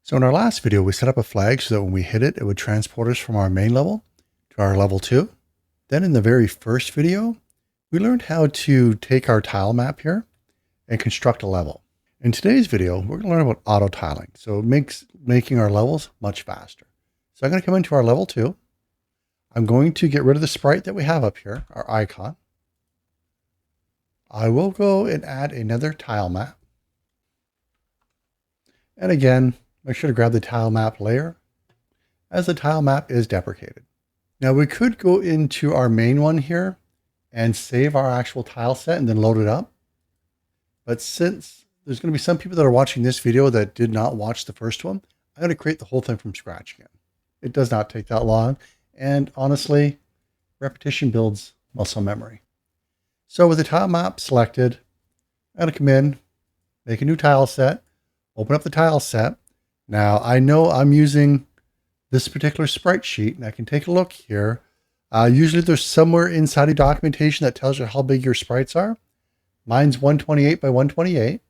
So in our last video, we set up a flag so that when we hit it, it would transport us from our main level to our level 2. Then in the very first video, we learned how to take our tile map here and construct a level. In today's video, we're going to learn about auto tiling. So it makes making our levels much faster. So I'm going to come into our level 2. I'm going to get rid of the sprite that we have up here, our icon. I will go and add another tile map. And again, make sure to grab the tile map layer, as the tile map is deprecated. Now we could go into our main one here and save our actual tile set and then load it up. But since there's going to be some people that are watching this video that did not watch the first one, I'm going to create the whole thing from scratch again. It does not take that long. And honestly, repetition builds muscle memory. So with the tile map selected, I'm going to come in, make a new tile set, open up the tile set. Now I know I'm using this particular sprite sheet and I can take a look here. Usually there's somewhere inside of documentation that tells you how big your sprites are. Mine's 128 by 128.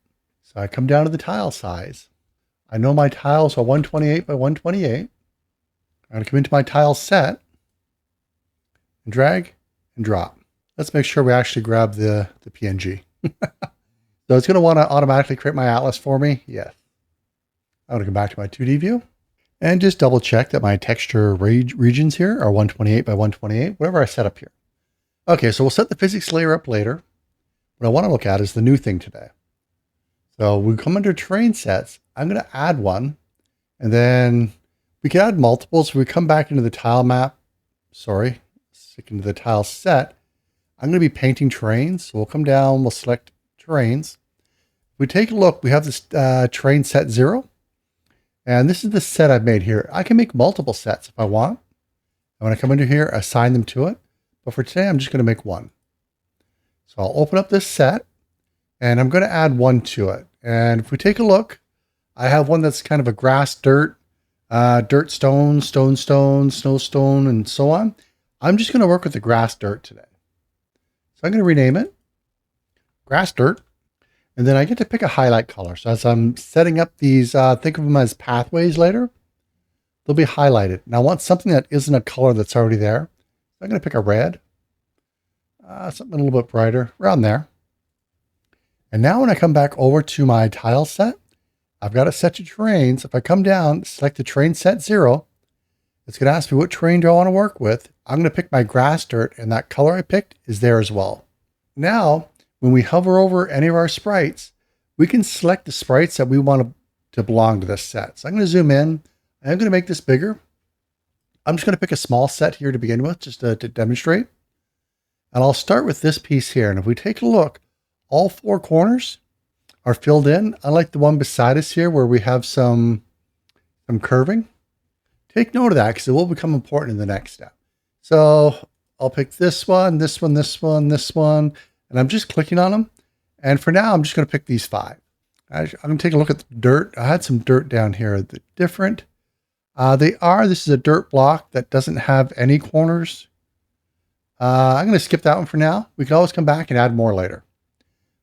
So I come down to the tile size. I know my tiles are 128 by 128. I'm going to come into my tile set and drag and drop. Let's make sure we actually grab the PNG. So it's going to want to automatically create my atlas for me. Yes. I'm going to go back to my 2D view and just double check that my texture regions here are 128 by 128, whatever I set up here. Okay, so we'll set the physics layer up later. What I want to look at is the new thing today. So we come under terrain sets. I'm going to add one, and then we can add multiples. We come back into the tile map. Sorry, stick into the tile set. I'm going to be painting terrains. So we'll come down, we'll select terrains. If we take a look, we have this terrain set 0. And this is the set I've made here. I can make multiple sets if I want. I want to come into here, assign them to it. But for today, I'm just going to make one. So I'll open up this set and I'm going to add one to it. And if we take a look, I have one that's kind of a grass, dirt, dirt, stone, stone, stone, snow, stone, and so on. I'm just going to work with the grass, dirt today. So I'm going to rename it grass, dirt. And then I get to pick a highlight color. So as I'm setting up these, think of them as pathways later, they'll be highlighted. And I want something that isn't a color that's already there. So I'm going to pick a red, something a little bit brighter, around there. And now when I come back over to my tile set, I've got it set to terrains. If I come down, select the terrain set 0, it's going to ask me what terrain do I want to work with. I'm going to pick my grass, dirt, and that color I picked is there as well. Now, when we hover over any of our sprites, we can select the sprites that we want to belong to this set. So I'm going to zoom in. I'm going to make this bigger. I'm just going to pick a small set here to begin with, just to demonstrate. And I'll start with this piece here. And if we take a look, all 4 corners are filled in, unlike the one beside us here where we have some curving. Take note of that because it will become important in the next step. So I'll pick this one, this one, this one, this one. And I'm just clicking on them. And for now, I'm just going to pick these 5. I'm going to take a look at the dirt. I had some dirt down here. The different this is a dirt block that doesn't have any corners. I'm going to skip that one for now. We can always come back and add more later.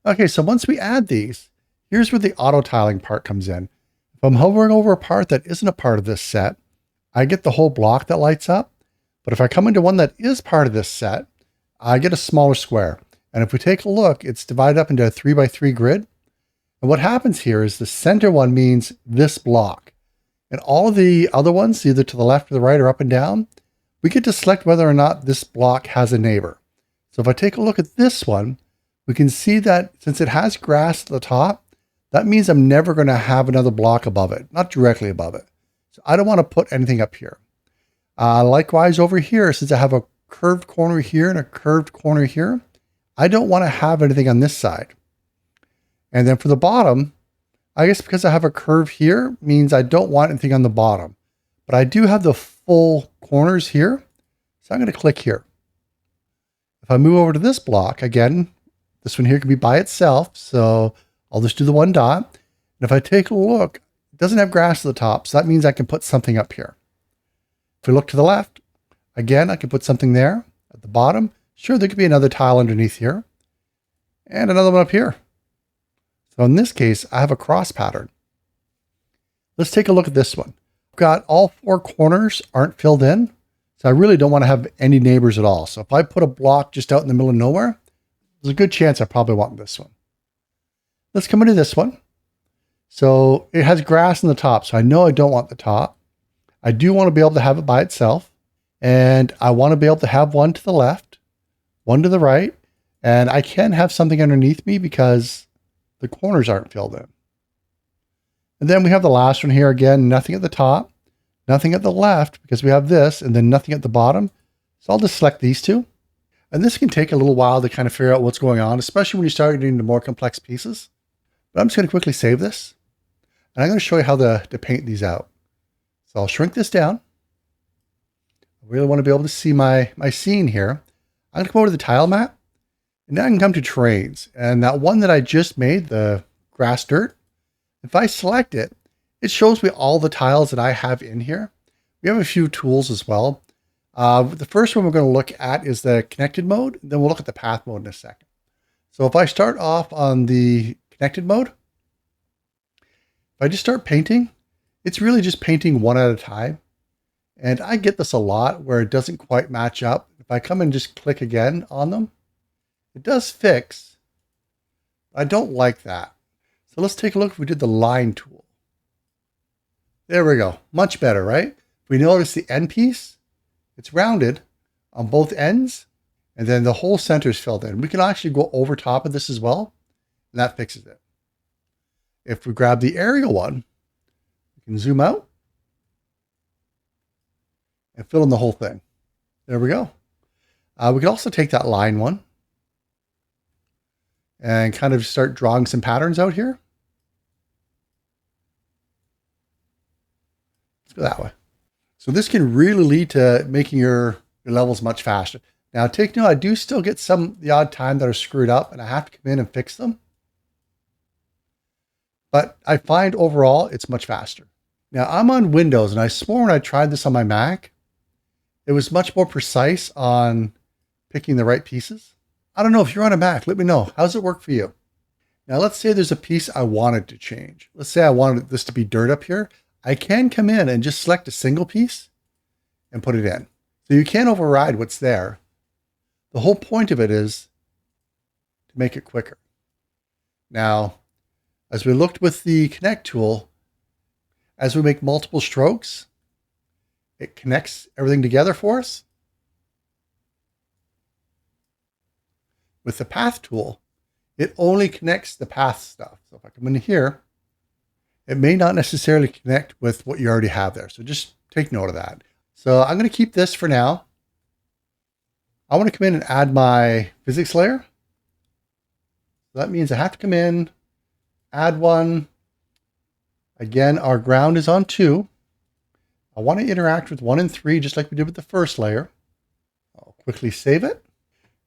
Okay, so once we add these, here's where the auto tiling part comes in. If I'm hovering over a part that isn't a part of this set, I get the whole block that lights up. But if I come into one that is part of this set, I get a smaller square. And if we take a look, it's divided up into a 3x3 grid. And what happens here is the center one means this block. And all of the other ones, either to the left or the right or up and down, we get to select whether or not this block has a neighbor. So if I take a look at this one, we can see that since it has grass at the top, that means I'm never going to have another block above it, not directly above it. So I don't want to put anything up here. Likewise over here, since I have a curved corner here and a curved corner here, I don't want to have anything on this side. And then for the bottom, I guess because I have a curve here means I don't want anything on the bottom. But I do have the full corners here. So I'm going to click here. If I move over to this block, again, this one here can be by itself. So I'll just do the 1 dot. And if I take a look, it doesn't have grass at the top. So that means I can put something up here. If we look to the left, again, I can put something there at the bottom. Sure, there could be another tile underneath here and another one up here. So in this case, I have a cross pattern. Let's take a look at this one. I've got all 4 corners aren't filled in. So I really don't want to have any neighbors at all. So if I put a block just out in the middle of nowhere, there's a good chance I probably want this one. Let's come into this one. So it has grass in the top. So I know I don't want the top. I do want to be able to have it by itself. And I want to be able to have one to the left, one to the right. And I can have something underneath me because the corners aren't filled in. And then we have the last one here again, nothing at the top, nothing at the left because we have this, and then nothing at the bottom. So I'll just select these 2. And this can take a little while to kind of figure out what's going on, especially when you start getting into more complex pieces. But I'm just going to quickly save this. And I'm going to show you how to paint these out. So I'll shrink this down. I really want to be able to see my scene here. I'm going to come over to the tile map. And now I can come to terrains. And that one that I just made, the grass dirt, if I select it, it shows me all the tiles that I have in here. We have a few tools as well. The first one we're going to look at is the connected mode. Then we'll look at the path mode in a second. So if I start off on the connected mode, if I just start painting, it's really just painting one at a time. And I get this a lot where it doesn't quite match up. If I come and just click again on them, it does fix. I don't like that. So let's take a look if we did the line tool. There we go. Much better, right? If we notice the end piece, it's rounded on both ends, and then the whole center is filled in. We can actually go over top of this as well, and that fixes it. If we grab the aerial one, we can zoom out and fill in the whole thing. There we go. We can also take that line one and kind of start drawing some patterns out here. Let's go that way. So this can really lead to making your levels much faster. Now take note, I do still get the odd time that are screwed up and I have to come in and fix them. But I find overall it's much faster. Now I'm on Windows and I swore when I tried this on my Mac, it was much more precise on picking the right pieces. I don't know if you're on a Mac, let me know. How does it work for you? Now let's say there's a piece I wanted to change. Let's say I wanted this to be dirt up here. I can come in and just select a single piece and put it in. So you can't override what's there. The whole point of it is to make it quicker. Now, as we looked with the connect tool, as we make multiple strokes, it connects everything together for us. With the path tool, it only connects the path stuff. So if I come in here, it may not necessarily connect with what you already have there. So just take note of that. So I'm going to keep this for now. I want to come in and add my physics layer. That means I have to come in, add one. Again, our ground is on 2. I want to interact with 1 and 3, just like we did with the first layer. I'll quickly save it.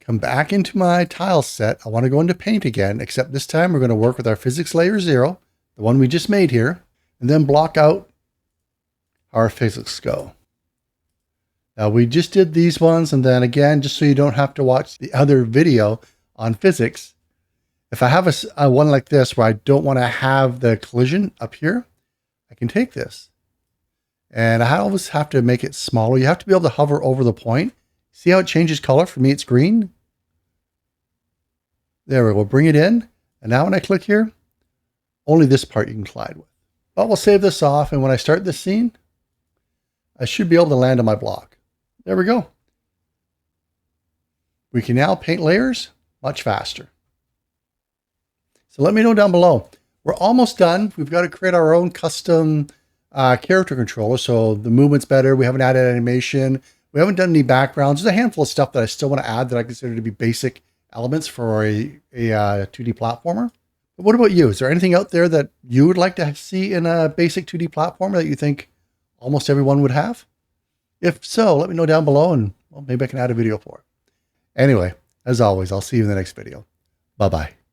Come back into my tile set. I want to go into paint again, except this time we're going to work with our physics layer 0, the one we just made here, and then block out our physics go. Now we just did these ones, and then again, just so you don't have to watch the other video on physics, if I have a one like this where I don't want to have the collision up here, I can take this. And I always have to make it smaller. You have to be able to hover over the point. See how it changes color? For me, it's green. There we go. We'll bring it in. And now when I click here, only this part you can collide with. But we'll save this off. And when I start this scene, I should be able to land on my block. There we go. We can now paint layers much faster. So let me know down below. We're almost done. We've got to create our own custom character controller. So the movement's better. We haven't added animation. We haven't done any backgrounds. There's a handful of stuff that I still want to add that I consider to be basic elements for a 2D platformer. But what about you? Is there anything out there that you would like to see in a basic 2D platformer that you think almost everyone would have? If so, let me know down below and well, maybe I can add a video for it. Anyway, as always, I'll see you in the next video. Bye-bye.